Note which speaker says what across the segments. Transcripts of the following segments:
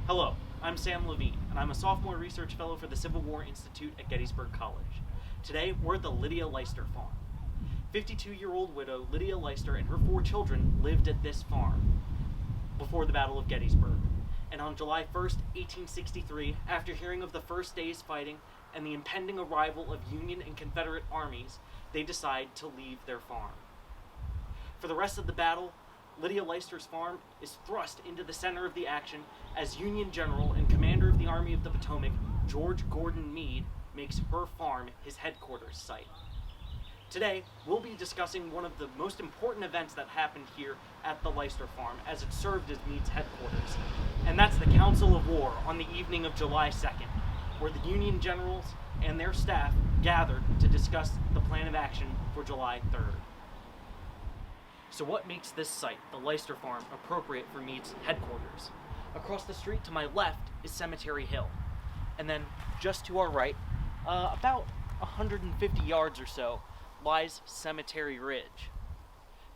Speaker 1: Hello, I'm Sam Lavine, and I'm a sophomore research fellow for the Civil War Institute at Gettysburg College. Today, we're at the Lydia Leister farm. 52-year-old widow Lydia Leister and her 4 children lived at this farm before the Battle of Gettysburg. And on July 1st, 1863, after hearing of the first day's fighting and the impending arrival of Union and Confederate armies, they decide to leave their farm. For the rest of the battle, Lydia Leister's farm is thrust into the center of the action as Union General and Commander of the Army of the Potomac, George Gordon Meade, makes her farm his headquarters site. Today, we'll be discussing one of the most important events that happened here at the Leister farm as it served as Meade's headquarters, and that's the Council of War on the evening of July 2nd, where the Union generals and their staff gathered to discuss the plan of action for July 3rd. So what makes this site, the Leister farm, appropriate for Meade's headquarters? Across the street to my left is Cemetery Hill, and then just to our right, about 150 yards or so, lies Cemetery Ridge.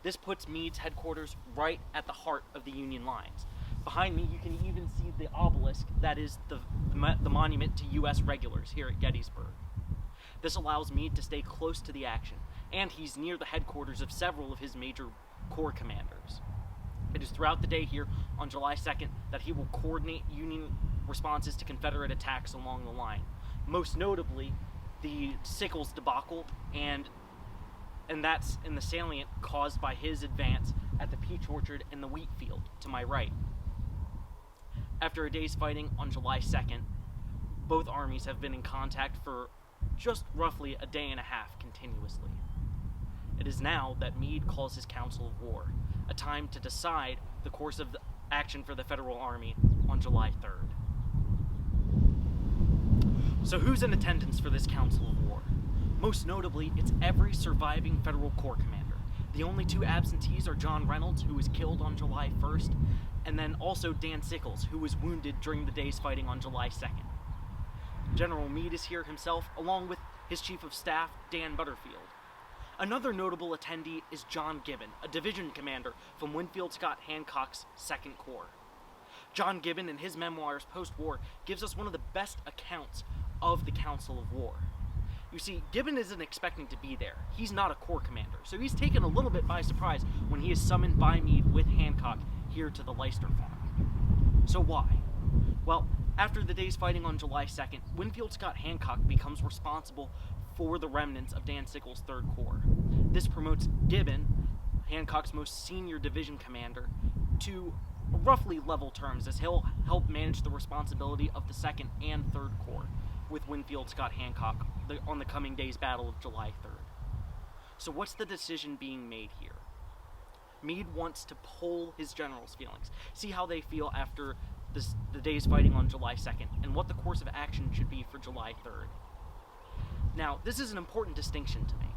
Speaker 1: This puts Meade's headquarters right at the heart of the Union lines. Behind me, you can even see the obelisk that is the monument to U.S. regulars here at Gettysburg. This allows Meade to stay close to the action, and he's near the headquarters of several of his major corps commanders. It is throughout the day here on July 2nd that he will coordinate Union responses to Confederate attacks along the line, most notably the Sickles debacle, and that's in the salient caused by his advance at the peach orchard and the wheat field to my right. After a day's fighting on July 2nd, both armies have been in contact for just roughly a day and a half continuously. It is now that Meade calls his Council of War, a time to decide the course of the action for the Federal Army on July 3rd. So who's in attendance for this Council of War? Most notably, it's every surviving Federal Corps commander. The only 2 absentees are John Reynolds, who was killed on July 1st, and then also Dan Sickles, who was wounded during the day's fighting on July 2nd. General Meade is here himself, along with his Chief of Staff, Dan Butterfield. Another notable attendee is John Gibbon, a division commander from Winfield Scott Hancock's 2nd Corps. John Gibbon, in his memoirs post-war, gives us one of the best accounts of the Council of War. You see, Gibbon isn't expecting to be there. He's not a Corps commander, so he's taken a little bit by surprise when he is summoned by Meade with Hancock here to the Leister farm. So why? Well, after the day's fighting on July 2nd, Winfield Scott Hancock becomes responsible for the remnants of Dan Sickles' 3rd Corps. This promotes Gibbon, Hancock's most senior division commander, to roughly level terms as he'll help manage the responsibility of the 2nd and 3rd Corps with Winfield Scott Hancock on the coming day's battle of July 3rd. So what's the decision being made here? Meade wants to poll his generals' feelings, see how they feel after the day's fighting on July 2nd, and what the course of action should be for July 3rd. Now, this is an important distinction to make.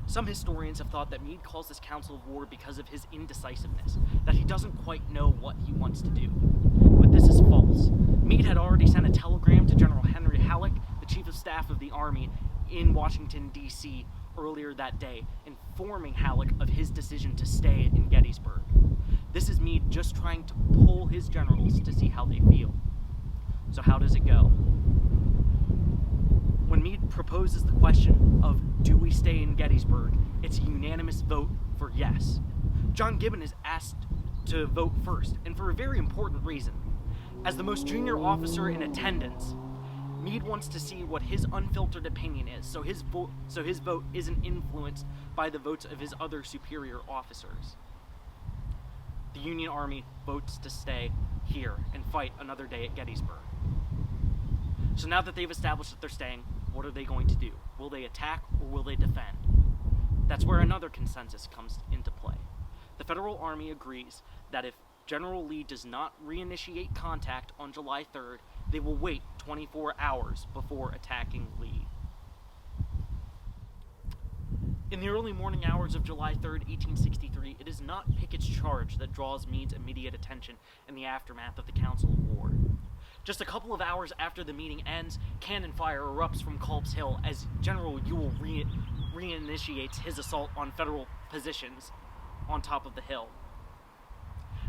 Speaker 1: Some historians have thought that Meade calls this Council of War because of his indecisiveness, that he doesn't quite know what he wants to do. But this is false. Meade had already sent a telegram to General Henry Halleck, the Chief of Staff of the Army, in Washington, D.C. earlier that day, informing Halleck of his decision to stay in Gettysburg. This is Meade just trying to poll his generals to see how they feel. So how does it go? When Meade proposes the question of, do we stay in Gettysburg, it's a unanimous vote for yes. John Gibbon is asked to vote first, and for a very important reason. As the most junior officer in attendance, Meade wants to see what his unfiltered opinion is, so his vote isn't influenced by the votes of his other superior officers. The Union Army votes to stay here and fight another day at Gettysburg. So now that they've established that they're staying, what are they going to do? Will they attack or will they defend? That's where another consensus comes into play. The Federal Army agrees that if General Lee does not reinitiate contact on July 3rd, they will wait 24 hours before attacking Lee. In the early morning hours of July 3rd, 1863, it is not Pickett's charge that draws Meade's immediate attention in the aftermath of the Council of War. Just a couple of hours after the meeting ends, cannon fire erupts from Culp's Hill as General Ewell reinitiates his assault on Federal positions on top of the hill.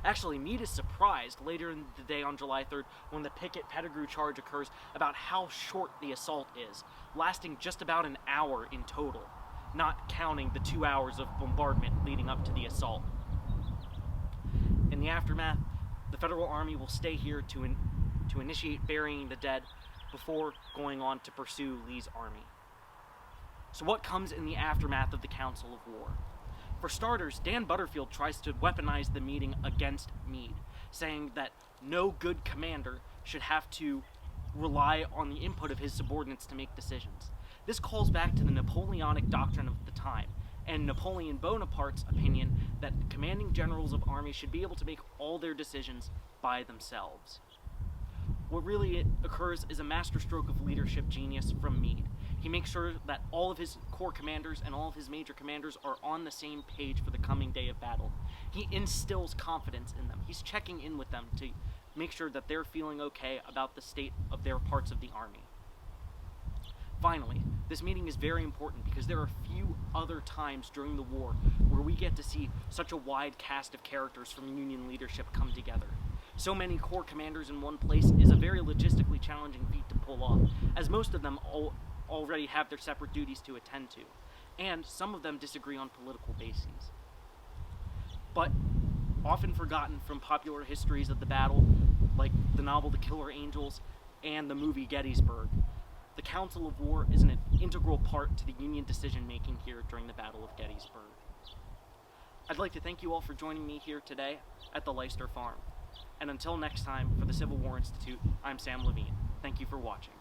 Speaker 1: Actually, Meade is surprised later in the day on July 3rd when the Pickett Pettigrew charge occurs about how short the assault is, lasting just about an hour in total, not counting the 2 hours of bombardment leading up to the assault. In the aftermath, the Federal Army will stay here to initiate burying the dead before going on to pursue Lee's army. So what comes in the aftermath of the Council of War? For starters, Dan Butterfield tries to weaponize the meeting against Meade, saying that no good commander should have to rely on the input of his subordinates to make decisions. This calls back to the Napoleonic doctrine of the time, and Napoleon Bonaparte's opinion that commanding generals of armies should be able to make all their decisions by themselves. What really occurs is a masterstroke of leadership genius from Meade. He makes sure that all of his corps commanders and all of his major commanders are on the same page for the coming day of battle. He instills confidence in them. He's checking in with them to make sure that they're feeling okay about the state of their parts of the army. Finally, this meeting is very important because there are few other times during the war where we get to see such a wide cast of characters from Union leadership come together. So many corps commanders in one place is a very logistically challenging feat to pull off, as most of them already have their separate duties to attend to, and some of them disagree on political bases. But often forgotten from popular histories of the battle, like the novel The Killer Angels and the movie Gettysburg, the Council of War is an integral part to the Union decision-making here during the Battle of Gettysburg. I'd like to thank you all for joining me here today at the Leister Farm. And until next time, for the Civil War Institute, I'm Sam Lavine. Thank you for watching.